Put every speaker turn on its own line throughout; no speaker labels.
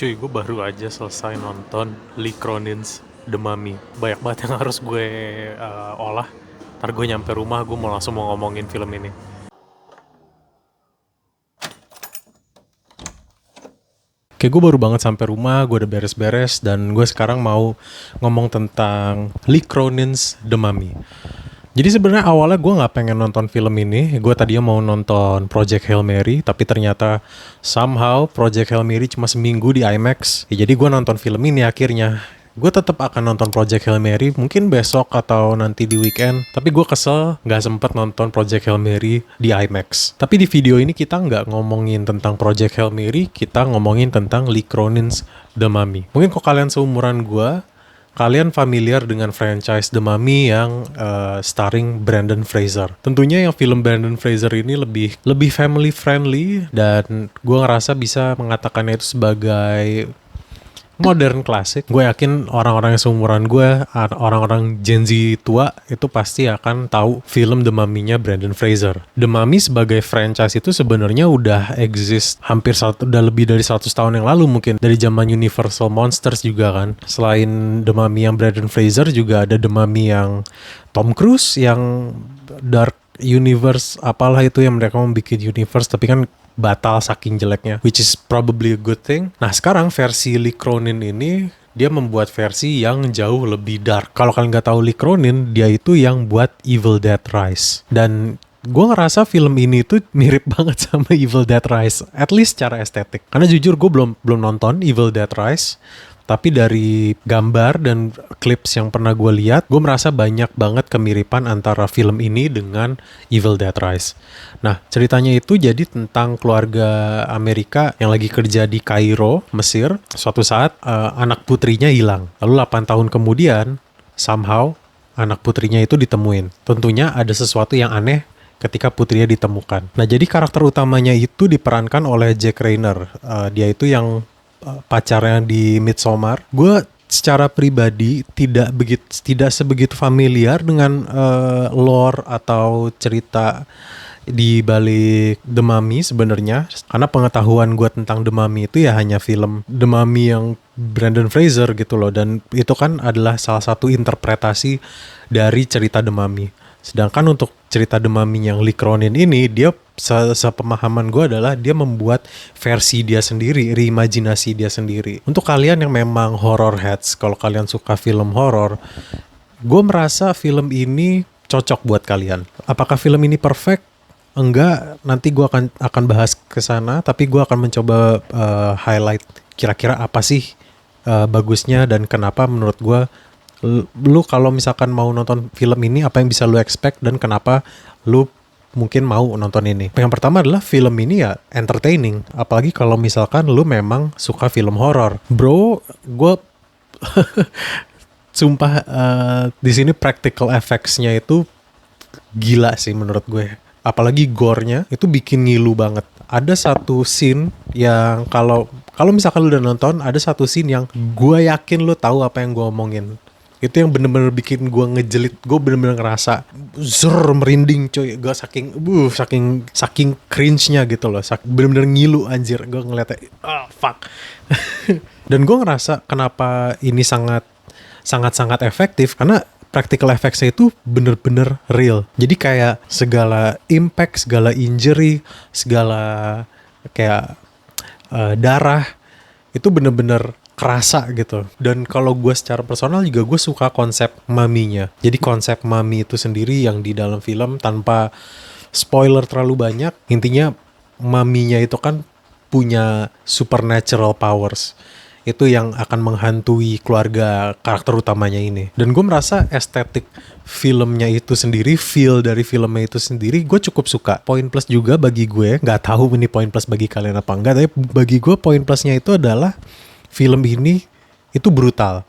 Cuy, gue baru aja selesai nonton Lee Cronin's The Mummy. Banyak banget yang harus gue olah. Ntar gue nyampe rumah, gue mau langsung mau ngomongin film ini. Kayak gue baru banget sampai rumah, gue udah beres-beres, dan gue sekarang mau ngomong tentang Lee Cronin's The Mummy. Jadi sebenarnya awalnya gue nggak pengen nonton film ini. Gue tadinya mau nonton Project Hail Mary, tapi ternyata somehow Project Hail Mary cuma seminggu di IMAX. Ya, jadi gue nonton film ini akhirnya. Gue tetap akan nonton Project Hail Mary mungkin besok atau nanti di weekend. Tapi gue kesel nggak sempet nonton Project Hail Mary di IMAX. Tapi di video ini kita nggak ngomongin tentang Project Hail Mary, kita ngomongin tentang Lee Cronin's The Mummy. Mungkin kok kalian seumuran gue, kalian familiar dengan franchise The Mummy yang starring Brendan Fraser. Tentunya yang film Brendan Fraser ini lebih family friendly, dan gue ngerasa bisa mengatakannya itu sebagai modern klasik. Gue yakin orang-orang yang seumuran gue, orang-orang Gen Z tua, itu pasti akan tahu film The Mummy-nya Brendan Fraser. The Mummy sebagai franchise itu sebenarnya udah exist udah lebih dari 100 tahun yang lalu mungkin. Dari zaman Universal Monsters juga kan. Selain The Mummy yang Brendan Fraser, juga ada The Mummy yang Tom Cruise, yang Dark Universe, apalah itu yang mereka mau bikin universe, tapi kan batal saking jeleknya, which is probably a good thing. Nah sekarang versi Lee Cronin ini, dia membuat versi yang jauh lebih dark. Kalau kalian nggak tahu Lee Cronin, dia itu yang buat Evil Dead Rise. Dan gue ngerasa film ini tuh mirip banget sama Evil Dead Rise, at least secara estetik. Karena jujur gue belum nonton Evil Dead Rise, tapi dari gambar dan clips yang pernah gue lihat, gue merasa banyak banget kemiripan antara film ini dengan Evil Dead Rise. Nah, ceritanya itu jadi tentang keluarga Amerika yang lagi kerja di Kairo, Mesir. Suatu saat anak putrinya hilang. Lalu 8 tahun kemudian, somehow anak putrinya itu ditemuin. Tentunya ada sesuatu yang aneh ketika putrinya ditemukan. Nah, jadi karakter utamanya itu diperankan oleh Jack Reynor. Dia itu yang pacarnya di Midsommar. Gue secara pribadi tidak sebegitu familiar dengan lore atau cerita di balik The Mummy sebenarnya, karena pengetahuan gue tentang The Mummy itu ya hanya film The Mummy yang Brendan Fraser gitu loh, dan itu kan adalah salah satu interpretasi dari cerita The Mummy. Sedangkan untuk cerita The Mummy yang Lee Cronin ini, dia sepemahaman gue adalah dia membuat versi dia sendiri, reimajinasi dia sendiri. Untuk kalian yang memang horror heads, kalau kalian suka film horror, gue merasa film ini cocok buat kalian. Apakah film ini perfect? Enggak, nanti gue akan bahas ke sana, tapi gue akan mencoba highlight kira-kira apa sih bagusnya dan kenapa menurut gue lu kalau misalkan mau nonton film ini, apa yang bisa lu expect dan kenapa lu mungkin mau nonton ini. Yang pertama adalah film ini ya entertaining, apalagi kalau misalkan lu memang suka film horor. Bro, gue sumpah di sini practical effects-nya itu gila sih menurut gue. Apalagi gore-nya itu bikin ngilu banget. Ada satu scene yang kalau misalkan lu udah nonton, ada satu scene yang gue yakin lu tahu apa yang gue omongin. Itu yang bener-bener bikin gue ngejelit. Gue bener-bener ngerasa merinding coy. Gue saking cringe-nya gitu loh. Bener-bener ngilu anjir. Gue ngeliatnya, fuck. Dan gue ngerasa kenapa ini sangat efektif, karena practical effects-nya itu bener-bener real. Jadi kayak segala impact, segala injury, segala kayak darah, itu bener-bener kerasa gitu. Dan kalau gue secara personal juga gue suka konsep maminya. Jadi konsep mami itu sendiri yang di dalam film, tanpa spoiler terlalu banyak, intinya maminya itu kan punya supernatural powers. Itu yang akan menghantui keluarga karakter utamanya ini. Dan gue merasa estetik filmnya itu sendiri, feel dari filmnya itu sendiri, gue cukup suka. Poin plus juga bagi gue, gak tahu ini poin plus bagi kalian apa enggak, tapi bagi gue poin plusnya itu adalah film ini itu brutal.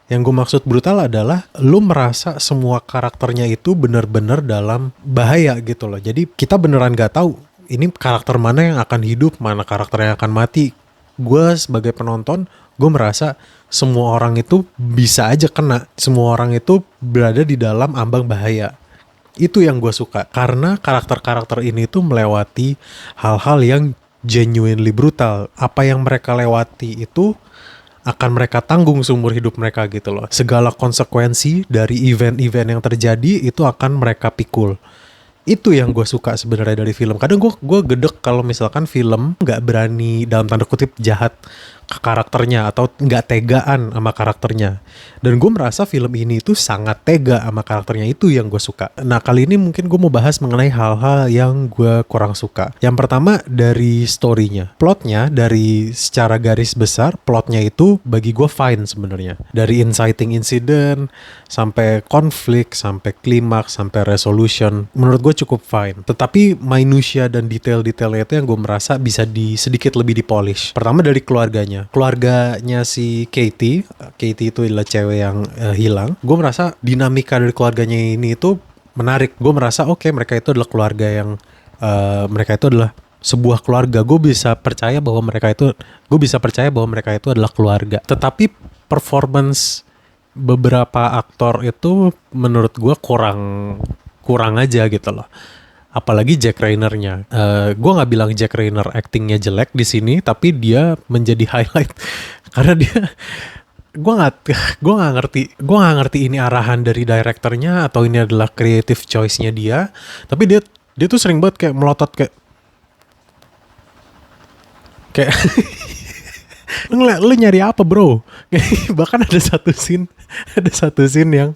Yang gue maksud brutal adalah lu merasa semua karakternya itu benar-benar dalam bahaya gitu loh. Jadi kita beneran gak tahu ini karakter mana yang akan hidup, mana karakter yang akan mati. Gue sebagai penonton, gue merasa semua orang itu bisa aja kena. Semua orang itu berada di dalam ambang bahaya. Itu yang gue suka. Karena karakter-karakter ini tuh melewati hal-hal yang genuinely brutal. Apa yang mereka lewati itu akan mereka tanggung seumur hidup mereka gitu loh. Segala konsekuensi dari event-event yang terjadi itu akan mereka pikul. Itu yang gue suka sebenarnya dari film. Kadang gue gedek kalau misalkan film nggak berani dalam tanda kutip jahat ke karakternya atau nggak tegaan sama karakternya. Dan gue merasa film ini itu sangat tega sama karakternya, itu yang gue suka. Nah kali ini mungkin gue mau bahas mengenai hal-hal yang gue kurang suka. Yang pertama dari story-nya. Plotnya dari secara garis besar, plotnya itu bagi gue fine sebenarnya. Dari inciting incident sampai konflik, sampai klimaks, sampai resolution, menurut gue cukup fine. Tetapi minutia dan detail-detailnya itu yang gue merasa bisa sedikit lebih dipolish. Pertama dari keluarganya. Keluarganya si Katie itu adalah cewek yang hilang. Gue merasa dinamika dari keluarganya ini itu menarik. Gue merasa oke, mereka itu adalah keluarga yang mereka itu adalah sebuah keluarga. Gue bisa percaya bahwa mereka itu adalah keluarga. Tetapi performance beberapa aktor itu menurut gue kurang aja gitu loh. Apalagi Jack Rayner-nya. Gue nggak bilang Jack Rayner actingnya jelek di sini, tapi dia menjadi highlight karena dia gue nggak ngerti ini arahan dari direkturnya atau ini adalah creative choice-nya dia. Tapi dia tuh sering banget kayak melotot kayak lu nyari apa bro? Bahkan ada satu scene yang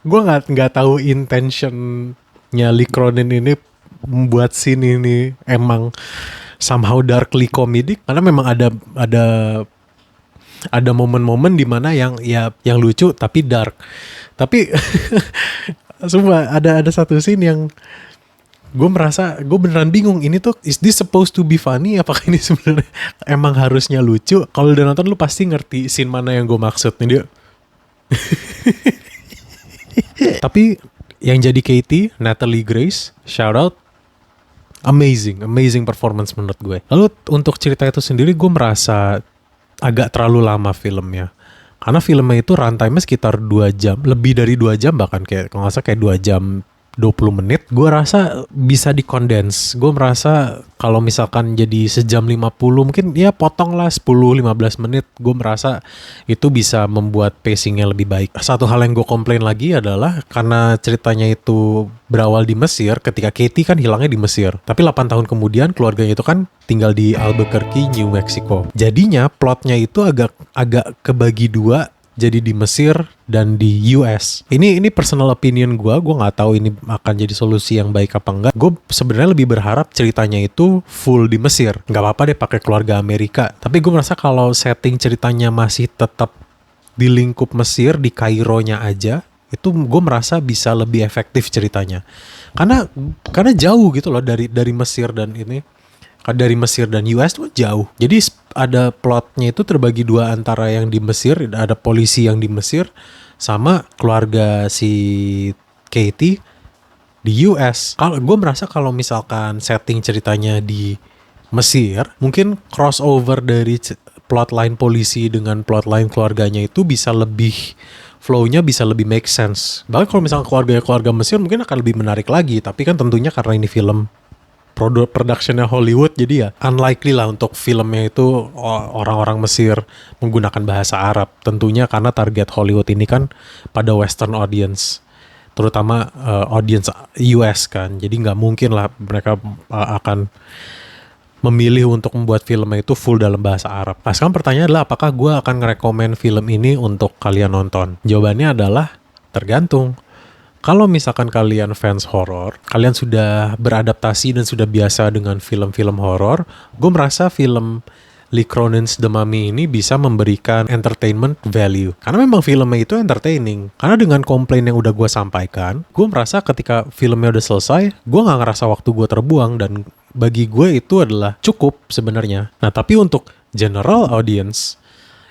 gue nggak tahu intentionnya Lee Cronin ini membuat scene ini emang somehow darkly comedic, karena memang ada momen-momen di mana yang lucu tapi dark. Tapi sumpah ada satu scene yang gue beneran bingung, ini tuh is this supposed to be funny, apakah ini sebenarnya emang harusnya lucu? Kalau udah nonton lu pasti ngerti scene mana yang gue maksud nih dia. Tapi yang jadi Katie, Natalie Grace, shout out, amazing performance menurut gue. Lalu untuk cerita itu sendiri gue merasa agak terlalu lama filmnya, karena filmnya itu runtime-nya sekitar 2 jam, lebih dari 2 jam bahkan, kayak kalau nggak salah kayak 2 jam 20 menit. Gue rasa bisa dikondens. Gue merasa kalau misalkan jadi sejam 50, mungkin ya potonglah 10-15 menit. Gue merasa itu bisa membuat pacingnya lebih baik. Satu hal yang gue komplain lagi adalah karena ceritanya itu berawal di Mesir, ketika Katie kan hilangnya di Mesir. Tapi 8 tahun kemudian keluarganya itu kan tinggal di Albuquerque, New Mexico. Jadinya plotnya itu agak kebagi dua, jadi di Mesir dan di US. Ini personal opinion gue nggak tahu ini akan jadi solusi yang baik apa enggak. Gue sebenarnya lebih berharap ceritanya itu full di Mesir. Nggak apa-apa deh pakai keluarga Amerika. Tapi gue merasa kalau setting ceritanya masih tetap di lingkup Mesir, di Kaironya aja, itu gue merasa bisa lebih efektif ceritanya. Karena jauh gitu loh dari Mesir dan ini. Dari Mesir dan US tuh jauh. Jadi ada plotnya itu terbagi dua, antara yang di Mesir, ada polisi yang di Mesir, sama keluarga si Katie di US. Kalau gue merasa kalau misalkan setting ceritanya di Mesir, mungkin crossover dari plotline polisi dengan plotline keluarganya itu bisa lebih, flow-nya bisa lebih make sense. Bahkan kalau misalkan keluarga Mesir mungkin akan lebih menarik lagi. Tapi kan tentunya karena ini film productionnya Hollywood, jadi ya unlikely lah untuk filmnya itu orang-orang Mesir menggunakan bahasa Arab. Tentunya karena target Hollywood ini kan pada Western audience, terutama audience US kan. Jadi nggak mungkin lah mereka akan memilih untuk membuat filmnya itu full dalam bahasa Arab. Nah sekarang pertanyaannya adalah apakah gue akan ngerekomen film ini untuk kalian nonton? Jawabannya adalah tergantung. Kalau misalkan kalian fans horor, kalian sudah beradaptasi dan sudah biasa dengan film-film horor, gue merasa film Lee Cronin's The Mummy ini bisa memberikan entertainment value. Karena memang filmnya itu entertaining. Karena dengan komplain yang udah gue sampaikan, gue merasa ketika filmnya udah selesai, gue gak ngerasa waktu gue terbuang, dan bagi gue itu adalah cukup sebenarnya. Nah tapi untuk general audience,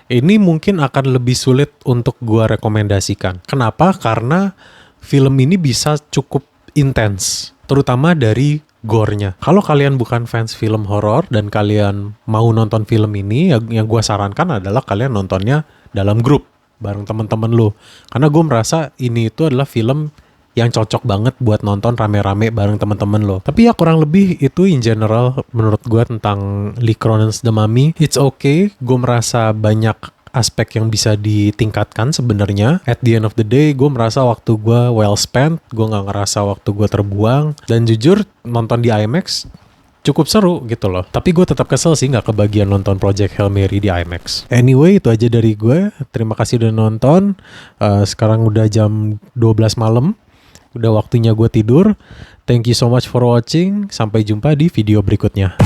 ini mungkin akan lebih sulit untuk gue rekomendasikan. Kenapa? Karena film ini bisa cukup intens, terutama dari gore-nya. Kalau kalian bukan fans film horor dan kalian mau nonton film ini, yang gue sarankan adalah kalian nontonnya dalam grup bareng teman-teman lo. Karena gue merasa ini itu adalah film yang cocok banget buat nonton rame-rame bareng teman-teman lo. Tapi ya kurang lebih itu in general menurut gue tentang Lee Cronen's The Mummy. It's okay, gue merasa banyak aspek yang bisa ditingkatkan sebenarnya. At the end of the day, gue merasa waktu gue well spent, gue nggak ngerasa waktu gue terbuang. Dan jujur nonton di IMAX cukup seru gitu loh. Tapi gue tetap kesel sih nggak kebagian nonton Project Hail Mary di IMAX. Anyway, itu aja dari gue. Terima kasih udah nonton. Sekarang udah jam 12 malam. Udah waktunya gue tidur. Thank you so much for watching. Sampai jumpa di video berikutnya.